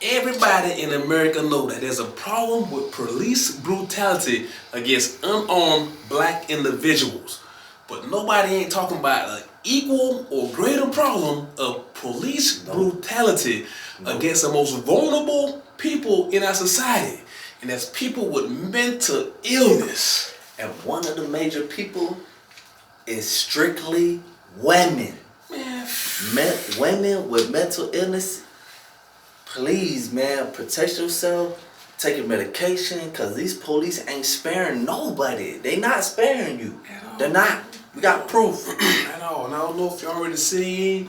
Everybody in America know that there's a problem with police brutality against unarmed black individuals. But nobody ain't talking about an equal or greater problem of police brutality against the most vulnerable people in our society. And that's people with mental illness. And one of the major people is strictly women. Man, Women with mental illness, please, man, protect yourself. Take your medication, because these police ain't sparing nobody. They not sparing you. They're not. We got proof. At all. And I don't know if you already seen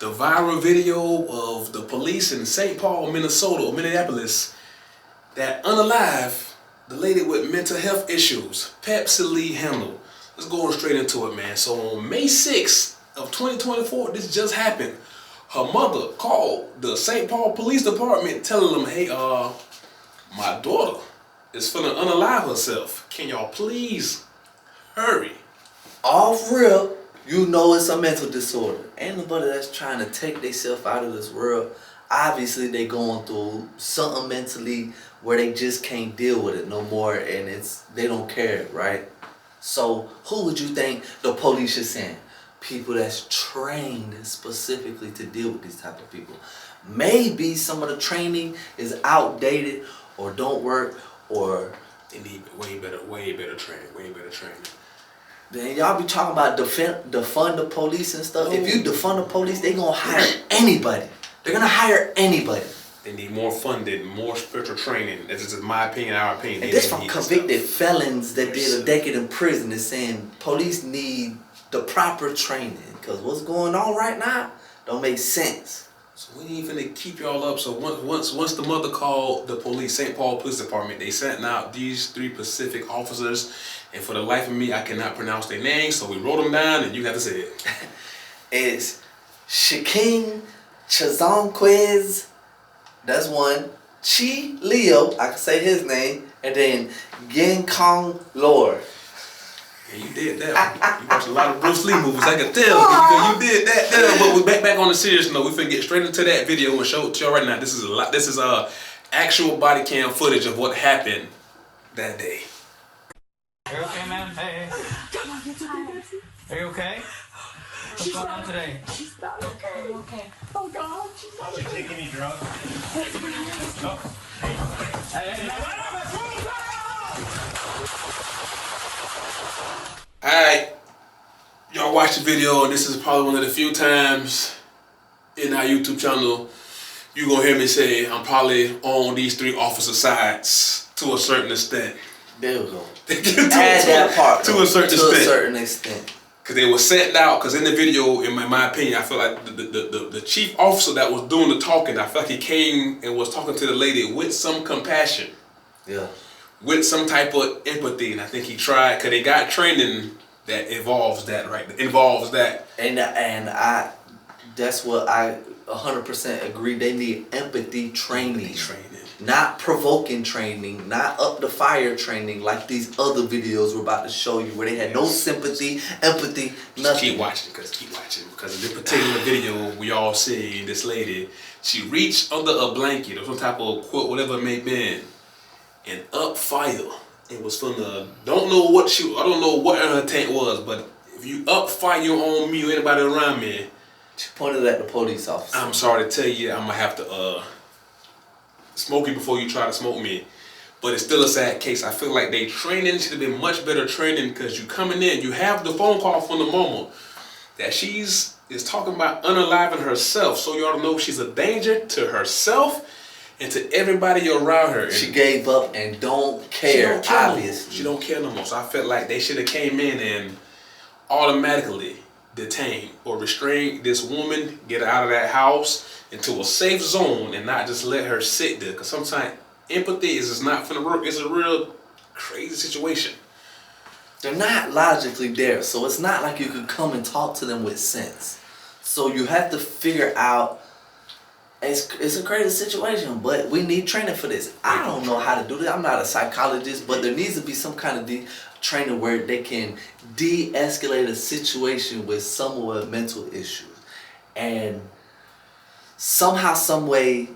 the viral video of the police in St. Paul, Minnesota, or Minneapolis, that unalive the lady with mental health issues, Pepsi Lee Handle. Let's go straight into it, man. So on May 6th of 2024, this just happened. Her mother called the St. Paul Police Department telling them, hey, my daughter is finna unalive herself. Can y'all please hurry? Off real, you know it's a mental disorder. Ain't nobody that's trying to take themselves out of this world. Obviously, they going through something mentally where they just can't deal with it no more, and they don't care, right? So who would you think the police should send? People that's trained specifically to deal with these type of people. Maybe some of the training is outdated or don't work, or they need way better training. Then y'all be talking about defund the police and stuff. If you defund the police, they gonna hire anybody. They're gonna hire anybody. They need more funding, more spiritual training. This is my opinion, our opinion. And this from convicted felons that did a decade in prison is saying police need the proper training, because what's going on right now don't make sense. So we ain't finna keep y'all up. So once the mother called the police, St. Paul Police Department, they sent out these 3 Pacific officers, and for the life of me, I cannot pronounce their names, so we wrote them down, and you have to say it. It's Shaking Chazonquez, that's one. Chi Leo, I can say his name, and then Yen Kong Lord. Yeah, you did that. You watched a lot of Bruce Lee movies, I can tell. You did that there. But we back on the serious note. We finna get straight into that video and show it to y'all right now. This is actual body cam footage of what happened that day. Are you okay, man? Hey. Are you okay? What's going on today? She's not okay. I'm okay. Oh God, she's not okay. Did you take any drugs? Oh. Hey. Alright, y'all watch the video, and this is probably one of the few times in our YouTube channel you're gonna hear me say I'm probably on these 3 officers' sides to a certain extent. There we go. Add that part to a certain extent. Because they were sent out, because in the video, in my opinion, I feel like the chief officer that was doing the talking, I feel like he came and was talking to the lady with some compassion. Yeah. With some type of empathy, and I think he tried, because they got training that involves that, right? Involves that. And that's what I 100% agree. They need empathy training. Not provoking training, not up the fire training like these other videos we're about to show you, where they had no sympathy, empathy, nothing. Keep watching, because in this particular video we all see this lady, she reached under a blanket or some type of quilt, whatever it may have been, and up fire. It was from the, I don't know what her intent was, but if you up fire on me or anybody around me. She pointed at the police officer. I'm sorry to tell you, I'm gonna have to smoke you before you try to smoke me. But it's still a sad case. I feel like they training should have been much better training, because you coming in, you have the phone call from the mama that is talking about unaliving herself. So you ought to know she's a danger to herself and to everybody around her. She gave up and don't care, obviously. She don't care no more. So I felt like they should have came in and automatically detain or restrain this woman, get her out of that house into a safe zone, and not just let her sit there. Because sometimes empathy is just not finna work. It's a real crazy situation. They're not logically there, so it's not like you can come and talk to them with sense. So you have to figure out, it's a crazy situation, but we need training for this. I don't know how to do this. I'm not a psychologist, but there needs to be some kind of training where they can de-escalate a situation with someone with mental issues. And somehow, some way,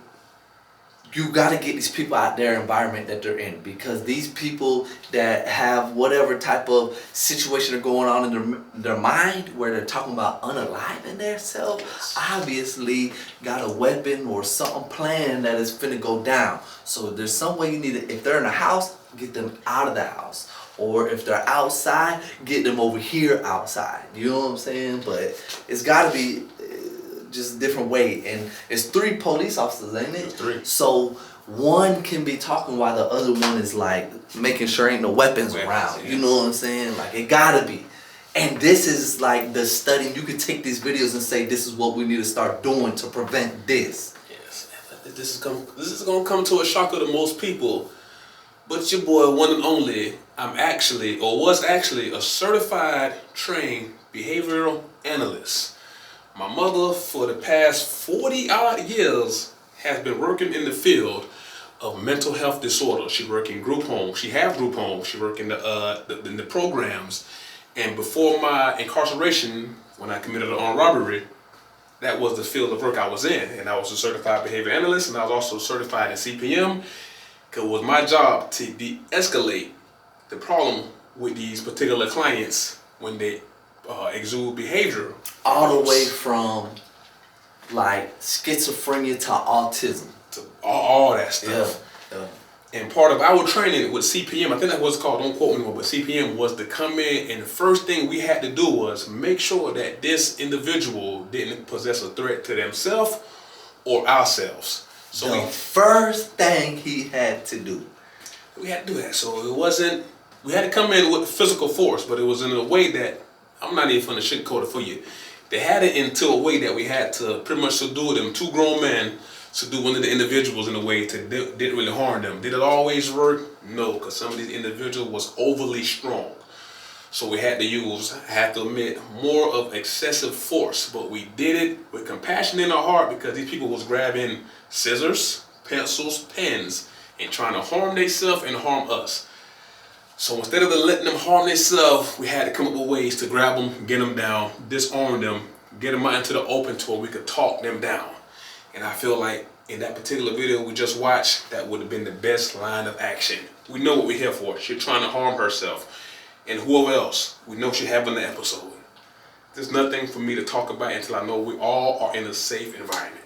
you got to get these people out their environment that they're in, because these people that have whatever type of situation are going on in their mind where they're talking about unaliving themselves, obviously got a weapon or something planned that is finna go down. So there's some way you need to, if they're in a house, get them out of the house. Or if they're outside, get them over here outside. You know what I'm saying? But it's got to be just a different way. And it's 3 police officers, ain't it? It's 3. So one can be talking while the other one is like making sure ain't no weapons around. Yes. You know what I'm saying? Like, it gotta be. And this is like the study. You could take these videos and say, this is what we need to start doing to prevent this. Yes. This is gonna come to a shocker to most people. But your boy, one and only, was actually a certified trained behavioral analyst. My mother, for the past 40 odd years, has been working in the field of mental health disorders. She worked in group homes. She have group homes. She worked in the programs. And before my incarceration, when I committed an armed robbery, that was the field of work I was in. And I was a certified behavior analyst, and I was also certified in CPM. Because it was my job to de-escalate the problem with these particular clients when they exude behavior. All the way from like schizophrenia to autism. To all that stuff. Yeah. And part of our training with CPM, I think that was called, don't quote me anymore, but CPM was to come in, and the first thing we had to do was make sure that this individual didn't possess a threat to themselves or ourselves. So The first thing he had to do. we had to do that. So it wasn't, we had to come in with physical force, but it was in a way that, I'm not even going to sugarcoat it for you. They had it into a way that we had to pretty much subdue them 2 grown men, subdue one of the individuals in a way to didn't really harm them. Did it always work? No, because some of these individuals was overly strong. So we had to use, I have to admit, more of excessive force, but we did it with compassion in our heart, because these people was grabbing scissors, pencils, pens, and trying to harm themselves and harm us. So instead of letting them harm themselves, we had to come up with ways to grab them, get them down, disarm them, get them out into the open to where we could talk them down. And I feel like in that particular video we just watched, that would have been the best line of action. We know what we're here for. She's trying to harm herself. And whoever else, we know she having the episode. There's nothing for me to talk about until I know we all are in a safe environment.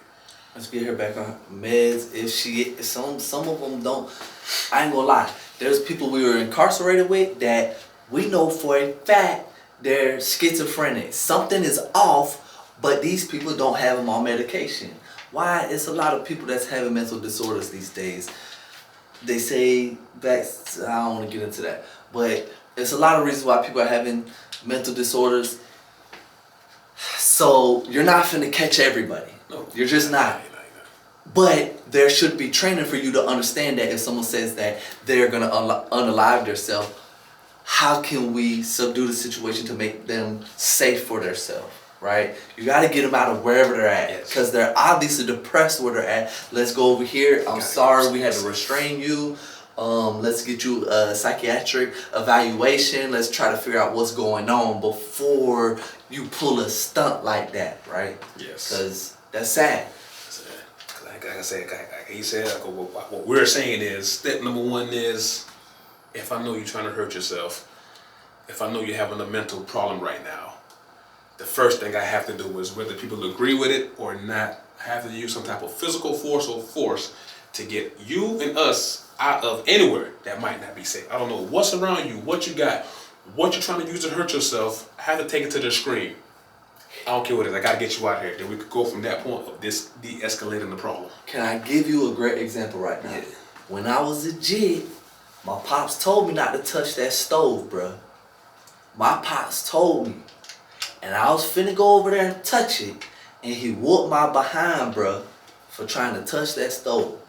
Let's get her back on meds. If she, some of them don't. I ain't gonna lie. There's people we were incarcerated with that we know for a fact they're schizophrenic. Something is off, but these people don't have them on medication. Why? It's a lot of people that's having mental disorders these days. They say that, I don't want to get into that, but it's a lot of reasons why people are having mental disorders. So you're not finna catch everybody. No. You're just not. But there should be training for you to understand that if someone says that they're gonna unalive themselves, how can we subdue the situation to make them safe for themselves, right? You gotta get them out of wherever they're at, because they're obviously depressed where they're at. Let's go over here. I'm sorry we had to restrain you. Let's get you a psychiatric evaluation. Let's try to figure out what's going on before you pull a stunt like that, right? Yes. Because that's sad. Like I said, like he said, what we're saying is, step number 1 is, if I know you're trying to hurt yourself, if I know you're having a mental problem right now, the first thing I have to do is, whether people agree with it or not, I have to use some type of physical force or force to get you and us out of anywhere that might not be safe. I don't know what's around you, what you got, what you're trying to use to hurt yourself. I have to take it to the extreme. I don't care what it is. I gotta get you out here. Then we could go from that point of this de-escalating the problem. Can I give you a great example right now? Yeah. When I was a kid, my pops told me not to touch that stove, bruh. My pops told me. And I was finna go over there and touch it, and he whooped my behind, bruh, for trying to touch that stove.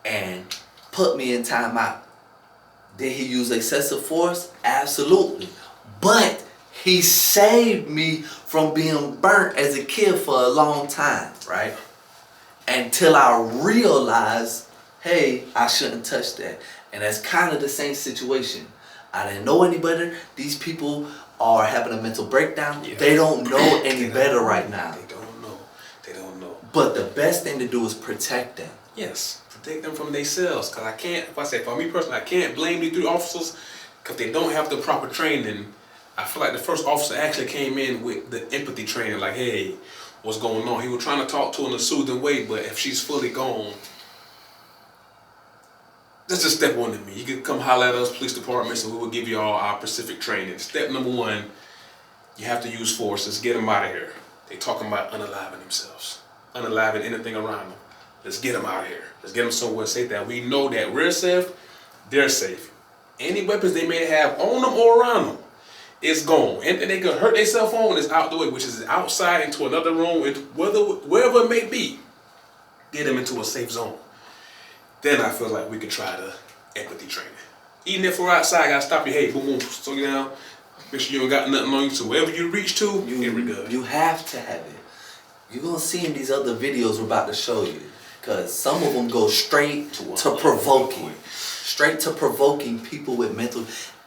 And put me in timeout. Did he use excessive force? Absolutely. But he saved me from being burnt as a kid for a long time, right? Until I realized, hey, I shouldn't touch that. And that's kind of the same situation. I didn't know any better. These people are having a mental breakdown. Yeah. They don't know any better right now. They don't know. They don't know. But the best thing to do is protect them. Yes. protect them from themselves. Cause I can't, if I say for me personally, I can't blame these 3 officers because they don't have the proper training. I feel like the first officer actually came in with the empathy training, like, hey, what's going on? He was trying to talk to her in a soothing way, but if she's fully gone, that's just step 1 to me. You can come holler at us, police departments, and we will give you all our specific training. Step number 1, you have to use force. Let's get them out of here. They talking about unaliving themselves, unaliving anything around them. Let's get them out of here. Let's get them somewhere safe that we know that we're safe, they're safe. Any weapons they may have on them or around them, it's gone. Anything they could hurt themselves on is out the way, which is outside into another room, wherever it may be. Get them into a safe zone. Then I feel like we could try the empathy training. Even if we're outside, I gotta stop you. Hey, boom, boom, slow you down. Make sure you ain't got nothing on you. So wherever you reach to, here we go. You have to have it. You're gonna see in these other videos we're about to show you, because some of them go straight to provoking. Straight to provoking people with mental.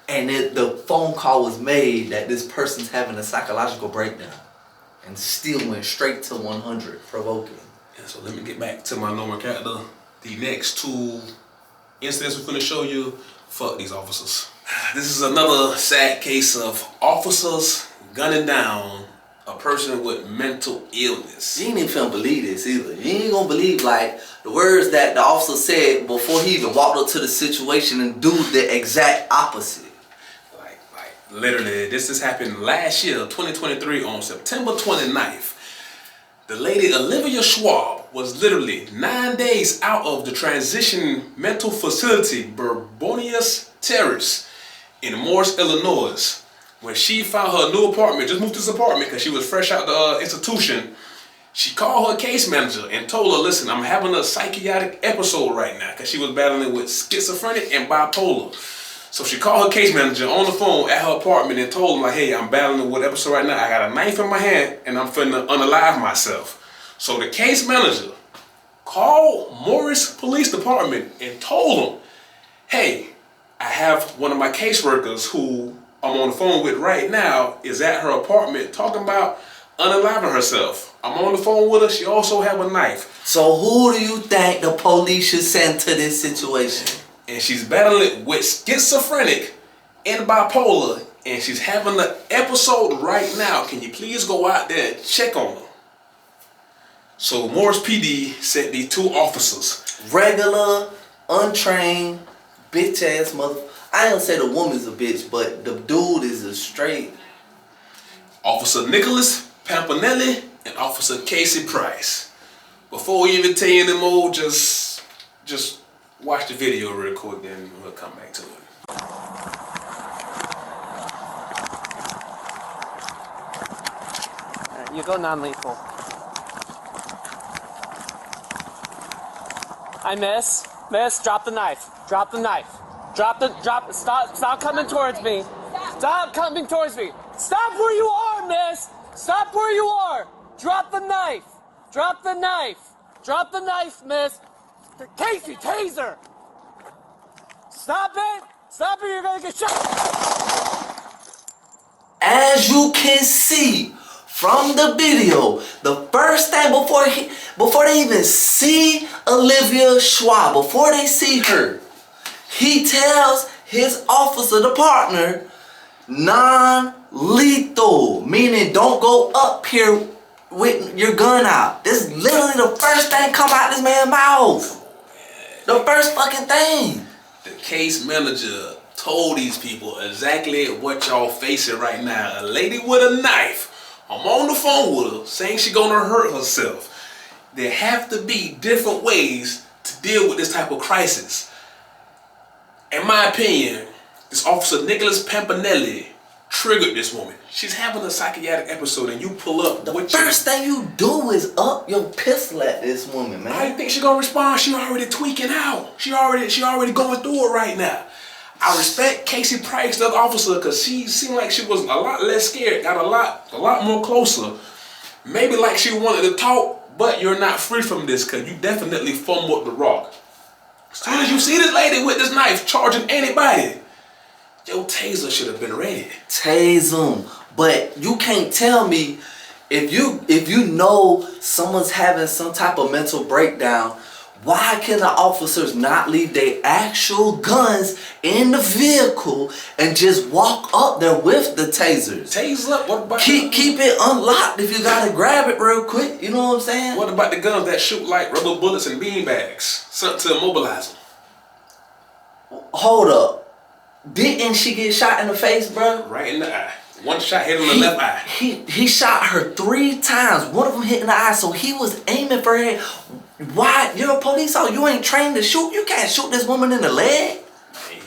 And the phone call was made that this person's having a psychological breakdown, and still went straight to 100 provoking. And so let me get back to my normal character. The next 2 incidents we're gonna show you, fuck these officers. This is another sad case of officers gunning down a person with mental illness. You ain't even finna believe this either. You ain't gonna believe like the words that the officer said before he even walked up to the situation and do the exact opposite. Like literally, this happened last year, 2023, on September 29th. The lady Olivia Schwab was literally 9 days out of the transition mental facility Bourbonius Terrace in Morris, Illinois, when she found her new apartment, just moved to this apartment because she was fresh out the institution. She called her case manager and told her, listen, I'm having a psychiatric episode right now, because she was battling with schizophrenic and bipolar. So she called her case manager on the phone at her apartment and told him, like, hey, I'm battling with episode right now. I got a knife in my hand and I'm finna unalive myself. So the case manager called Morris Police Department and told them, hey, I have one of my caseworkers who I'm on the phone with right now is at her apartment talking about unaliving herself. I'm on the phone with her. She also have a knife. So who do you think the police should send to this situation? And she's battling with schizophrenic and bipolar, and she's having an episode right now. Can you please go out there and check on her? So Morris PD sent these 2 officers. Regular, untrained, bitch ass mother. I don't say the woman's a bitch, but the dude is a straight. Officer Nicholas Pampanelli and Officer Casey Price. Before we even tell you anymore, just watch the video real quick, then we'll come back to it. Right, you go non-lethal. I miss. Miss, drop the knife. Drop the knife. Stop coming towards me. Stop coming towards me. Stop where you are, miss. Stop where you are. Drop the knife. Drop the knife. Drop the knife, miss. Casey, taser. Stop it. Stop it, you're gonna get shot. As you can see from the video, the first thing before they even see Olivia Schwab, before they see her, he tells his officer, the partner, non-lethal, meaning don't go up here with your gun out. This is literally the first thing come out this man's mouth. The first fucking thing. The case manager told these people exactly what y'all facing right now. A lady with a knife. I'm on the phone with her saying she gonna hurt herself. There have to be different ways to deal with this type of crisis. In my opinion, this officer Nicholas Pampanelli triggered this woman. She's having a psychiatric episode and you pull up. The first thing you do is up your pistol at this woman, man. How do you think she gonna respond? She already tweaking out. She already going through it right now. I respect Casey Price, the officer, because she seemed like she was a lot less scared, got a lot more closer. Maybe like she wanted to talk, but you're not free from this because you definitely fumbled the rock. As soon as you see this lady with this knife charging anybody, your taser should have been ready. Tase them. But you can't tell me if you know someone's having some type of mental breakdown, Why can the officers not leave their actual guns in the vehicle and just walk up there with the tasers? Tasers up. What about Keep it unlocked if you gotta grab it real quick. You know what I'm saying? What about the guns that shoot like rubber bullets and bean bags? Something to immobilize them. Hold up. Didn't she get shot in the face, bro? Right in the eye. One shot hit in the left eye. He shot her 3 times. One of them hit in the eye, so he was aiming for her head. Why? You're a police officer. You ain't trained to shoot. You can't shoot this woman in the leg.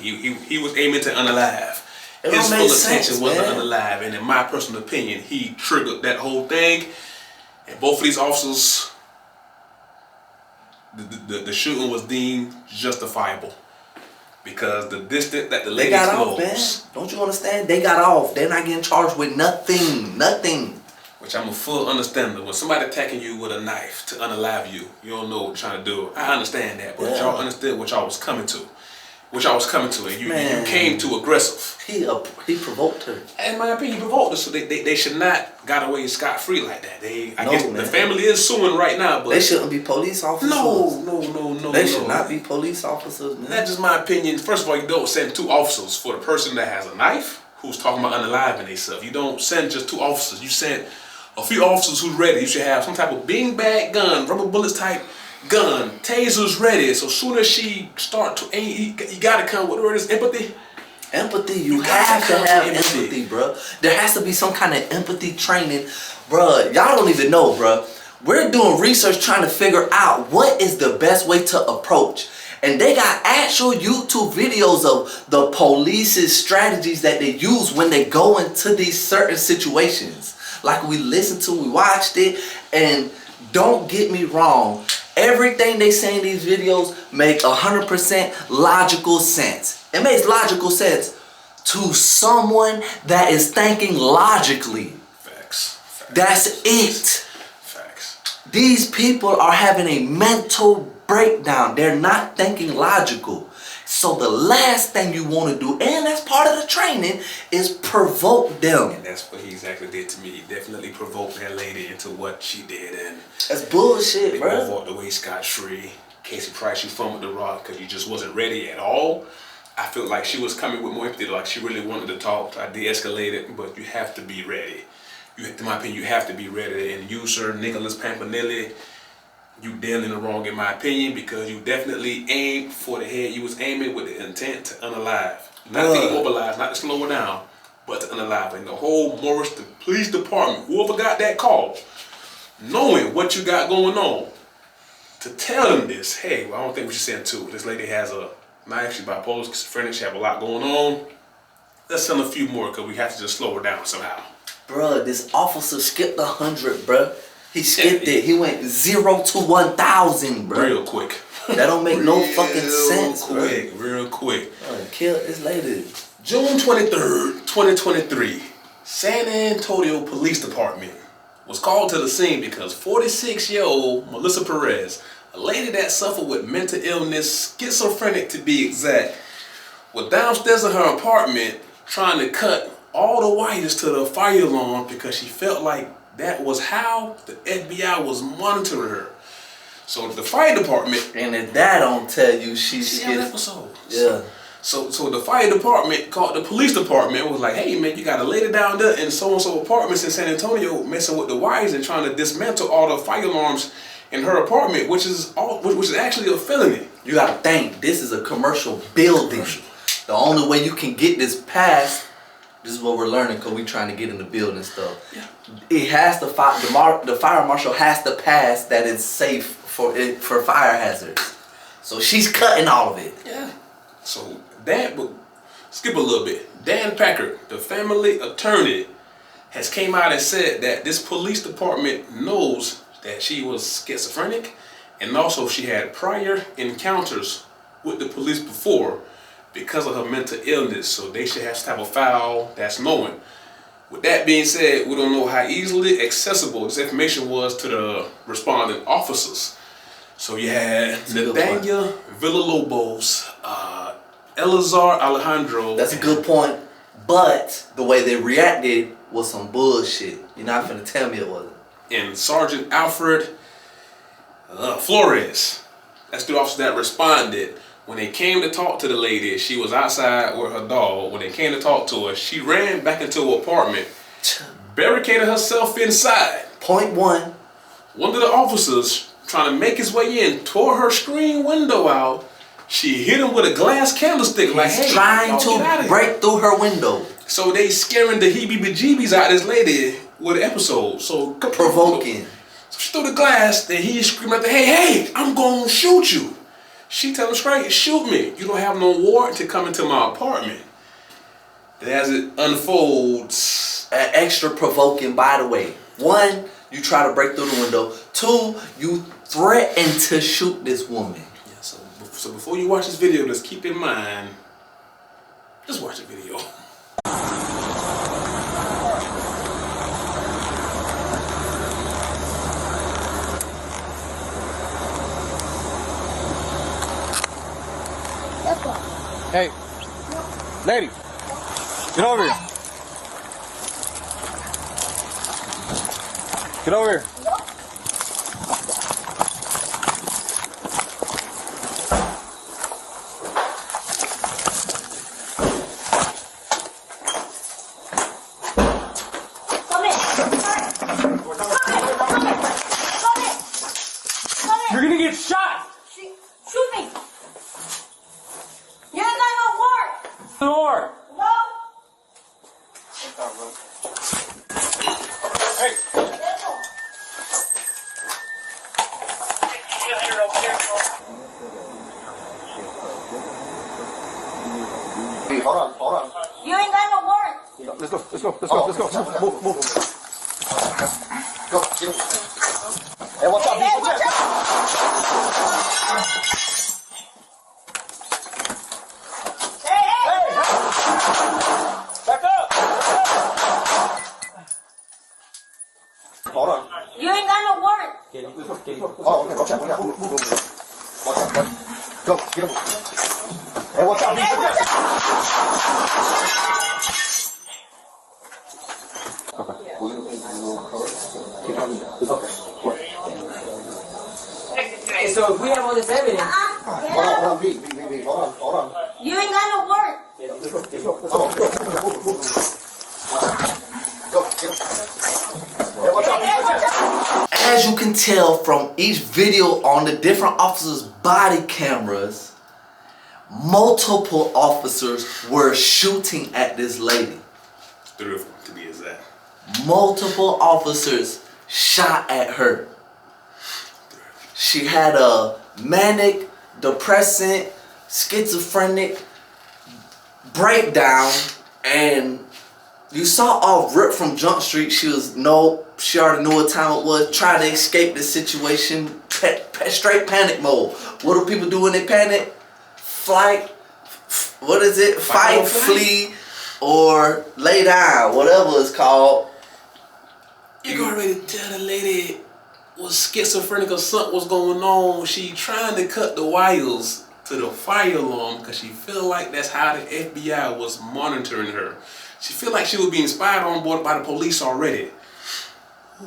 He was aiming to unalive. It His don't full make attention sense, wasn't man. unalive, and in my personal opinion, he triggered that whole thing. And both of these officers, the shooting was deemed justifiable because the distance that the They lady got off, man. closed, Don't you understand? They got off. They're not getting charged with nothing. which I'm a full understander. When somebody attacking you with a knife to unalive you, you don't know what you're trying to do. I understand that, but Yeah. y'all understood what y'all was coming to. And you Man. came too aggressive. He provoked her. In my opinion, he provoked us, so they should not got away scot-free like that. I No, guess man. the family is suing right now, but They shouldn't be police officers. no. They should not be police officers, man. That's just my opinion. First of all, you don't send 2 officers for the person that has a knife who's talking about unaliving themselves. You don't send just 2 officers. You send a few officers who's ready. You should have some type of beanbag gun, rubber bullets type gun, tasers ready. So soon as she start to aim, you gotta come. What word is empathy? Empathy, you gotta have to come have to empathy. empathy, bro. There has to be some kind of empathy training, bro. Y'all don't even know, bro. We're doing research trying to figure out what is the best way to approach. And they got actual YouTube videos of the police's strategies that they use when they go into these certain situations. Like we listened to, we watched it, and don't get me wrong. Everything they say in these videos make 100% logical sense. It makes logical sense to someone that is thinking logically. Facts. That's it. Facts. These people are having a mental breakdown. They're not thinking logical. So the last thing you want to do, and that's part of the training, is provoke them. And that's what he exactly did to me. He definitely provoked that lady into what she did, and That's bullshit, they bro. both walked away scot-free. Casey Price, you fumbled the rock because you just wasn't ready at all. I felt like she was coming with more empathy, like she really wanted to talk. I de-escalated, but you have to be ready. In my opinion, you have to be ready. And you, sir, Nicholas Pampanelli, you dead in the wrong in my opinion, because you definitely aimed for the head. You was aiming with the intent to unalive. Not to immobilize, not to slow her down, but to unalive. And the whole Morris, the police department, whoever got that call, knowing what you got going on, to tell them this, hey, well, I don't think we should send 2. This lady has a knife, she's bipolar, schizophrenic, she have a lot going on. Let's send a few more because we have to just slow her down somehow. Bruh, this officer skipped 100, bruh. He skipped it. He went 0 to 1,000, bruh. Real quick. That don't make no fucking sense, Real quick. Kill this lady. June 23rd, 2023, San Antonio Police Department was called to the scene because 46-year-old Melissa Perez, a lady that suffered with mental illness, schizophrenic to be exact, was downstairs in her apartment trying to cut all the wires to the fire alarm because she felt like that was how the FBI was monitoring her. So the fire department, And if that don't tell you she's she had an episode. Yeah. So the fire department called the police department and was like, hey man, you got a lady down there in so-and-so apartments in San Antonio messing with the wires and trying to dismantle all the fire alarms in her apartment, which is actually a felony. You gotta think, this is a commercial building. The only way you can get this passed, this is what we're learning because we're trying to get in the building stuff. Yeah. It has to, the fire marshal has to pass that it's safe for fire hazards. So she's cutting all of it. Yeah. So but skip a little bit. Dan Packard, the family attorney, has came out and said that this police department knows that she was schizophrenic and also she had prior encounters with the police before because of her mental illness. So they should have some type of file that's known. With that being said, we don't know how easily accessible this information was to the responding officers. So you had Nathaniel Villalobos, Elazar Alejandro. That's a good point. But the way they reacted was some bullshit. You're not finna tell me it wasn't. And Sergeant Alfred Flores. That's the officer that responded. When they came to talk to the lady, she was outside with her dog. When they came to talk to her, she ran back into her apartment, barricaded herself inside. Point one. One of the officers, trying to make his way in, tore her screen window out. She hit him with a glass candlestick. Like, hey, trying to break through her window. So they scaring the heebie-jeebies out of this lady with an episode. So provoking. So she threw the glass, then he screamed at the, hey, I'm gonna shoot you. She tell him straight, shoot me. You don't have no warrant to come into my apartment. And as it unfolds, extra provoking, by the way. One, you try to break through the window. Two, you threaten to shoot this woman. Yeah, so before you watch this video, just keep in mind, just watch the video. Hey, lady, get over here. Get over here. You're gonna get shot. Shoot me. You ain't got no warrant. Door. No. Hey. Hey, hold on. You ain't got no warrant. Let's go. Move. Go, get him. Hey, watch out, Hey, watch out. Hey. Back up. Hold on. You ain't got no warrant. Oh, okay, watch out. Move. Watch out. Go, get him. Hey, watch out. Hey, watch Hey, so if we have all this evidence, Hold on, B. Hold on. You ain't got no warrant. Let's go. Move. Go, get him. Hey, watch out. Hey, watch out. As you can tell from each video on the different officers' body cameras, multiple officers were shooting at this lady. 3 of them to be exact. Multiple officers shot at her. She had a manic, depressant, schizophrenic breakdown, and you saw off rip from Jump Street. She already knew what time it was. Tried to escape the situation. Straight panic mode. What do people do when they panic? Fight, flee, or lay down, whatever it's called. You can already tell the lady was schizophrenic or something was going on. She trying to cut the wires to the fire alarm because she feel like that's how the FBI was monitoring her. She feel like she was being spied on board by the police already.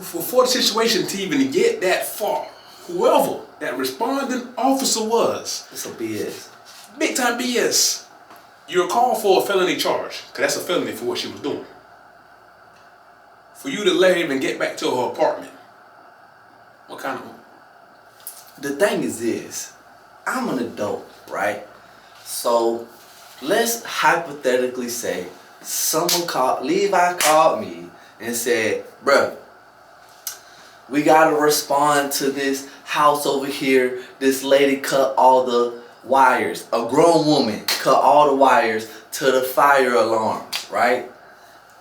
For the situation to even get that far, whoever that responding officer was, It's a BS. big time BS. You're called for a felony charge, because that's a felony for what she was doing. For you to let her even get back to her apartment. What kind of... The thing is this, I'm an adult, right? So let's hypothetically say Levi called me and said, bruh, we gotta respond to this house over here. This lady cut all the wires. A grown woman cut all the wires to the fire alarms, right?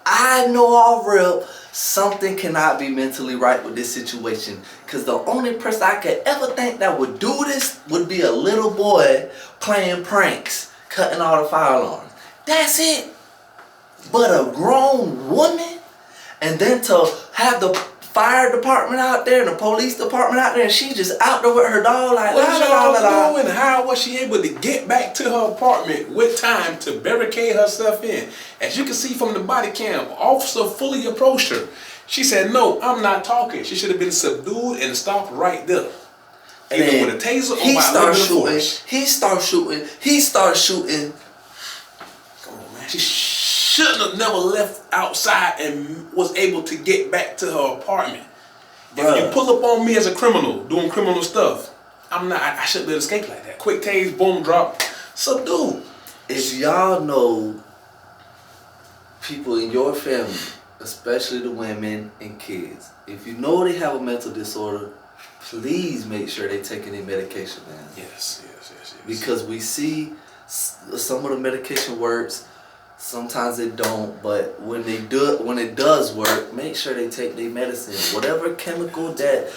I know all real something cannot be mentally right with this situation, because the only person I could ever think that would do this would be a little boy playing pranks, cutting all the fire alarms. That's it. But a grown woman, and then to have the fire department out there and the police department out there, and she just out there with her dog like What la la la la. doing? How was she able to get back to her apartment with time to barricade herself in? As you can see from the body cam, officer fully approached her. She said, no, I'm not talking. She should have been subdued and stopped right there. And either then with a taser or he by a little starts bit of shooting. force. He starts shooting. Come on, man. She shouldn't have never left outside and was able to get back to her apartment. If you pull up on me as a criminal doing criminal stuff, I shouldn't let escape like that. Quick tase, boom, drop, subdue. If y'all know people in your family, especially the women and kids, if you know they have a mental disorder, please make sure they're taking their medication, man. Yes. Because we see some of the medication works, sometimes it don't, but when it does work, make sure they take their medicine. Whatever chemical that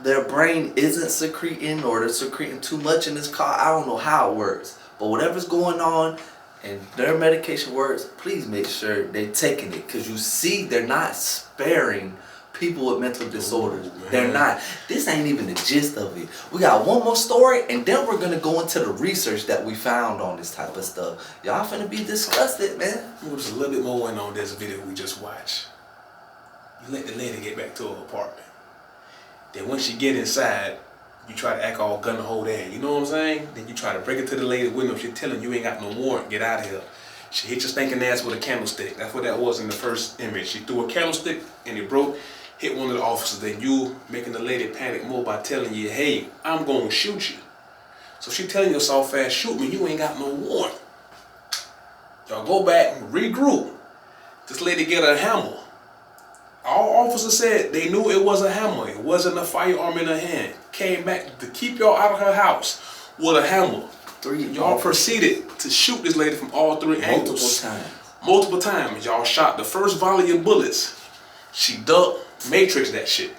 their brain isn't secreting, or they're secreting too much in this car, I don't know how it works. But whatever's going on and their medication works, please make sure they're taking it. Because you see they're not sparing people with mental disorders. They're not. This ain't even the gist of it. We got one more story, and then we're going to go into the research that we found on this type of stuff. Y'all finna be disgusted, man. There's a little bit more went on this video we just watched. You let the lady get back to her apartment. Then once she get inside, you try to act all gun to hold in. You know what I'm saying? Then you try to break into the lady's window. She telling you ain't got no warrant. Get out of here. She hit your stinking ass with a candlestick. That's what that was in the first image. She threw a candlestick and it broke. Hit one of the officers. Then you making the lady panic more by telling you, hey, I'm gonna shoot you. So she telling you soft fast, shoot me. You ain't got no warrant. Y'all go back and regroup. This lady get a hammer. All officers said they knew it was a hammer. It wasn't a firearm in her hand. Came back to keep y'all out of her house with a hammer. Y'all proceeded to shoot this lady from all three angles. Multiple times. Y'all shot the first volley of bullets. She ducked, matrixed that shit.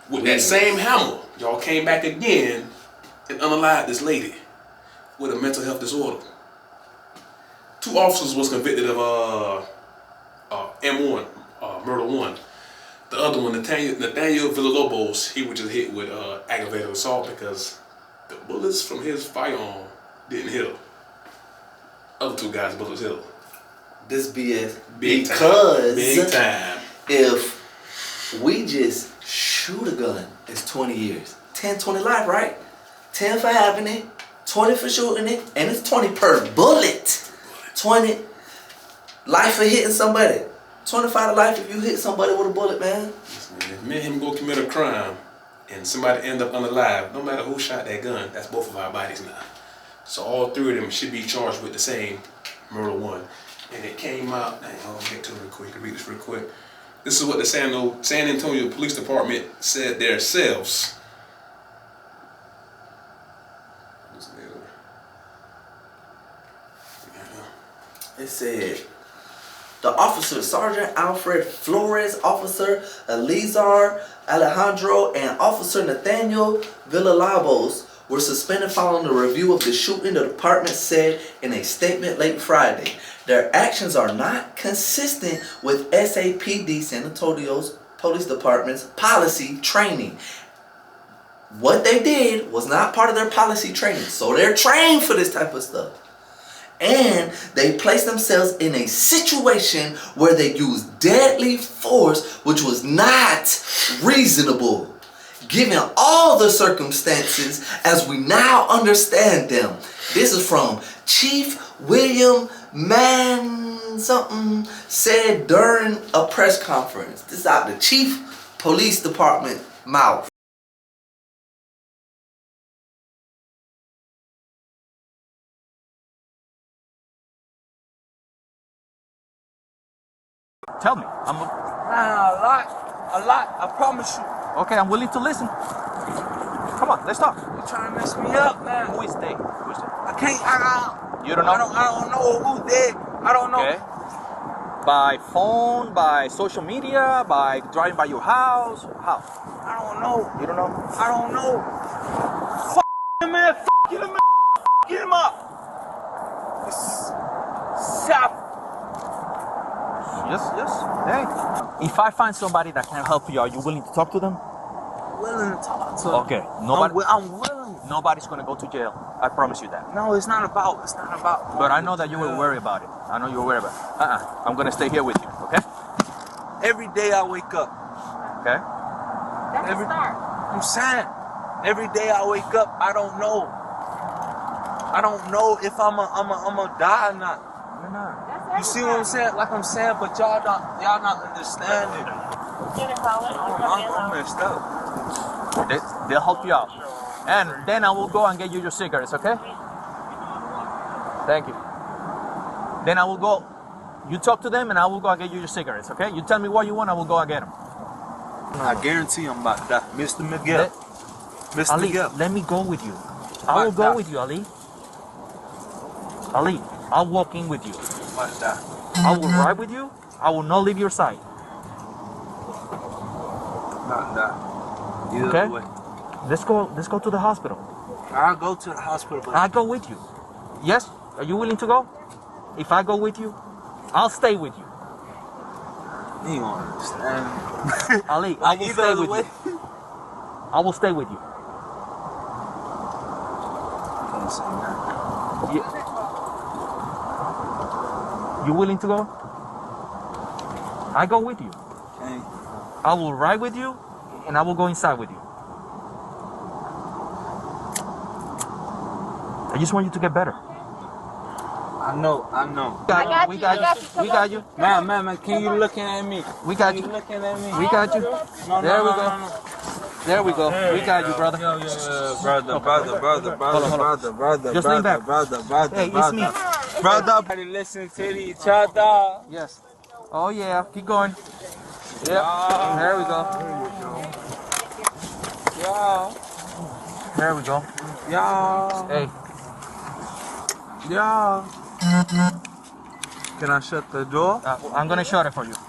With that same hammer, y'all came back again and unalived this lady with a mental health disorder. 2 officers was convicted of M1. Murder 1. The other one, Nathaniel Villalobos, he was just hit with aggravated assault because the bullets from his firearm didn't hit him. Other 2 guys' bullets hit him. This BS. Big time. If we just shoot a gun, it's 20 years. 10, 20 life, right? 10 for having it, 20 for shooting it, and it's 20 per bullet. 20 life for hitting somebody. 25 to life if you hit somebody with a bullet, man. If me and him go commit a crime and somebody end up unalive, no matter who shot that gun, that's both of our bodies now. So all 3 of them should be charged with the same murder 1. And it came out, I'll get to it real quick, you can read this real quick. This is what the San Antonio Police Department said themselves. It said, the officer, Sergeant Alfred Flores, Officer Elizar Alejandro, and Officer Nathaniel Villalobos were suspended following the review of the shooting, the department said in a statement late Friday. Their actions are not consistent with SAPD, San Antonio's Police Department's policy training. What they did was not part of their policy training, so they're trained for this type of stuff. And they placed themselves in a situation where they used deadly force, which was not reasonable, given all the circumstances as we now understand them. This is from Chief William something said during a press conference. This is out the Chief Police Department mouth. Tell me. A lot. I promise you. Okay, I'm willing to listen. Come on, let's talk. You're trying to mess me up, man. Who is they? Who is they? I can't. You don't know? I don't know who's dead. I don't know. Okay. By phone, by social media, by driving by your house. How? I don't know. You don't know? I don't know. Fuck him, man. Fuck him, man. Get him up. Stop. Yes. Hey. If I find somebody that can help you, are you willing to talk to them? Willing to talk to him. Okay. Nobody. I'm willing. Nobody's gonna go to jail. I promise you that. No, it's not about. But I know that you will worry about it. I know you're worried about it. I'm gonna stay here with you. Okay? Every day I wake up. Okay. Every start. I'm saying. Every day I wake up, I don't know. I don't know if I'm a die or not. You see what I'm saying? Like I'm saying, but y'all not understanding. I'm messed up. They'll help you out. And then I will go and get you your cigarettes, okay? Thank you. Then I will go. You talk to them and I will go and get you your cigarettes, okay? You tell me what you want, I will go and get them. I guarantee I'm about to die. Mr. Miguel. Mr. Ali, Miguel. let me go with you. I will go with you, Ali. Ali, I'll walk in with you. I'm about to die. I will ride with you. I will not leave your side. I'm about to die. Either Okay? way. Let's go to the hospital. I'll go to the hospital, but I'll go with you. Yes? Are you willing to go? If I go with you, I'll stay with you. you don't understand. Ali, I Like will either stay other with way. you. I will stay with you. Can't say that. You willing to go? I go with you. Okay. I will ride with you, and I will go inside with you. I just want you to get better. I know. We got you. Man, can you looking at me? We got You you. looking at me? We got you. No, There we go. No. There we go. We got you, brother. Brother. Just lean back. Hey, it's me. Brother. Listen to each other. Yes. Oh yeah. Keep going. Yeah. There we go. Yeah. There we go. Yeah. Hey. Yeah. Can I shut the door? I'm gonna shut it for you.